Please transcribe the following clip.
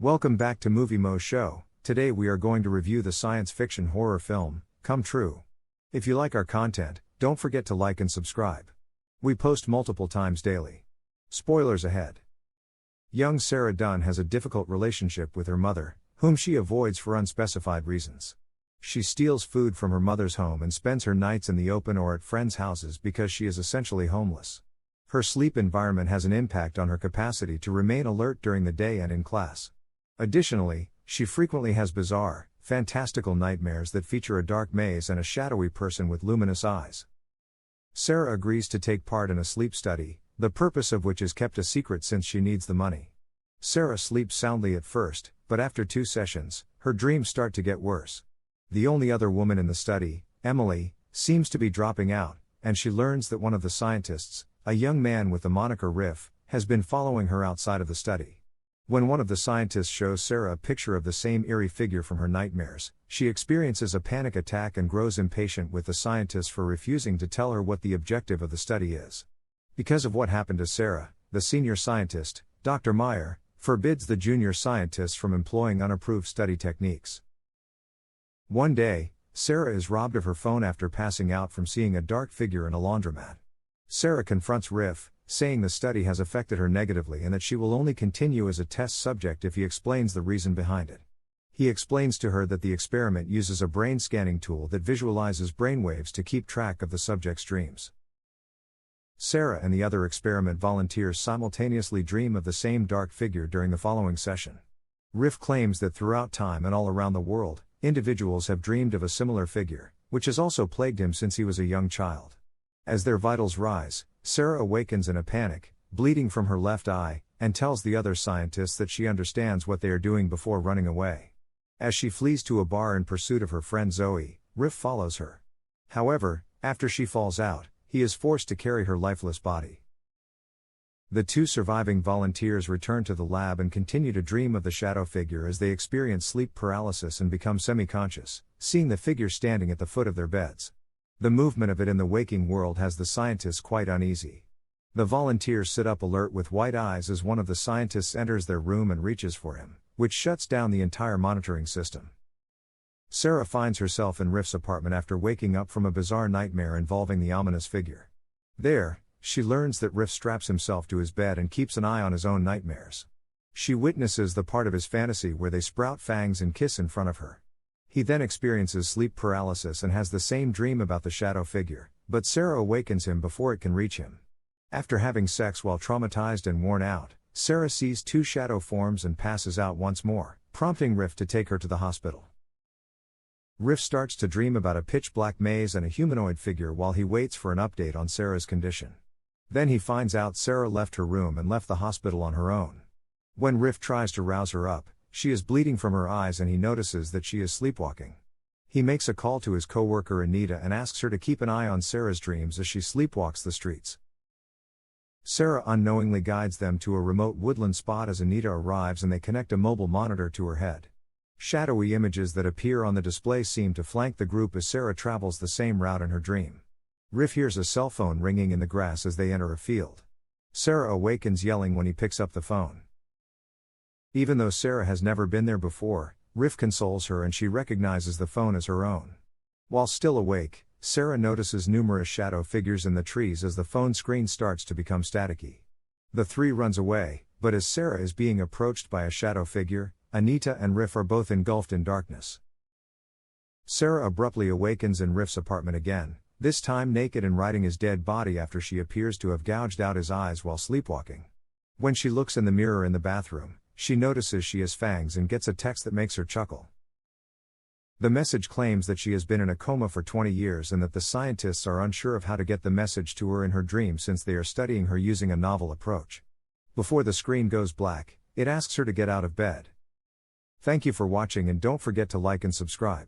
Welcome back to Movie Moshow. Today we are going to review the science fiction horror film, Come True. If you like our content, don't forget to like and subscribe. We post multiple times daily. Spoilers ahead. Young Sarah Dunn has a difficult relationship with her mother, whom she avoids for unspecified reasons. She steals food from her mother's home and spends her nights in the open or at friends' houses because she is essentially homeless. Her sleep environment has an impact on her capacity to remain alert during the day and in class. Additionally, she frequently has bizarre, fantastical nightmares that feature a dark maze and a shadowy person with luminous eyes. Sarah agrees to take part in a sleep study, the purpose of which is kept a secret since she needs the money. Sarah sleeps soundly at first, but after 2 sessions, her dreams start to get worse. The only other woman in the study, Emily, seems to be dropping out, and she learns that one of the scientists, a young man with the moniker Riff, has been following her outside of the study. When one of the scientists shows Sarah a picture of the same eerie figure from her nightmares, she experiences a panic attack and grows impatient with the scientist for refusing to tell her what the objective of the study is. Because of what happened to Sarah, the senior scientist, Dr. Meyer, forbids the junior scientists from employing unapproved study techniques. One day, Sarah is robbed of her phone after passing out from seeing a dark figure in a laundromat. Sarah confronts Riff, saying the study has affected her negatively and that she will only continue as a test subject if he explains the reason behind it. He explains to her that the experiment uses a brain scanning tool that visualizes brainwaves to keep track of the subject's dreams. Sarah and the other experiment volunteers simultaneously dream of the same dark figure during the following session. Riff claims that throughout time and all around the world, individuals have dreamed of a similar figure, which has also plagued him since he was a young child. As their vitals rise, Sarah awakens in a panic, bleeding from her left eye, and tells the other scientists that she understands what they are doing before running away. As she flees to a bar in pursuit of her friend Zoe, Riff follows her. However, after she falls out, he is forced to carry her lifeless body. The 2 surviving volunteers return to the lab and continue to dream of the shadow figure as they experience sleep paralysis and become semi-conscious, seeing the figure standing at the foot of their beds. The movement of it in the waking world has the scientists quite uneasy. The volunteers sit up alert with white eyes as one of the scientists enters their room and reaches for him, which shuts down the entire monitoring system. Sarah finds herself in Riff's apartment after waking up from a bizarre nightmare involving the ominous figure. There, she learns that Riff straps himself to his bed and keeps an eye on his own nightmares. She witnesses the part of his fantasy where they sprout fangs and kiss in front of her. He then experiences sleep paralysis and has the same dream about the shadow figure, but Sarah awakens him before it can reach him. After having sex while traumatized and worn out, Sarah sees 2 shadow forms and passes out once more, prompting Riff to take her to the hospital. Riff starts to dream about a pitch-black maze and a humanoid figure while he waits for an update on Sarah's condition. Then he finds out Sarah left her room and left the hospital on her own. When Riff tries to rouse her up, she is bleeding from her eyes and he notices that she is sleepwalking. He makes a call to his co-worker Anita and asks her to keep an eye on Sarah's dreams as she sleepwalks the streets. Sarah unknowingly guides them to a remote woodland spot as Anita arrives and they connect a mobile monitor to her head. Shadowy images that appear on the display seem to flank the group as Sarah travels the same route in her dream. Riff hears a cell phone ringing in the grass as they enter a field. Sarah awakens yelling when he picks up the phone. Even though Sarah has never been there before, Riff consoles her and she recognizes the phone as her own. While still awake, Sarah notices numerous shadow figures in the trees as the phone screen starts to become staticky. The 3 runs away, but as Sarah is being approached by a shadow figure, Anita and Riff are both engulfed in darkness. Sarah abruptly awakens in Riff's apartment again, this time naked and riding his dead body after she appears to have gouged out his eyes while sleepwalking. When she looks in the mirror in the bathroom, she notices she has fangs and gets a text that makes her chuckle. The message claims that she has been in a coma for 20 years and that the scientists are unsure of how to get the message to her in her dream since they are studying her using a novel approach. Before the screen goes black, it asks her to get out of bed. Thank you for watching and don't forget to like and subscribe.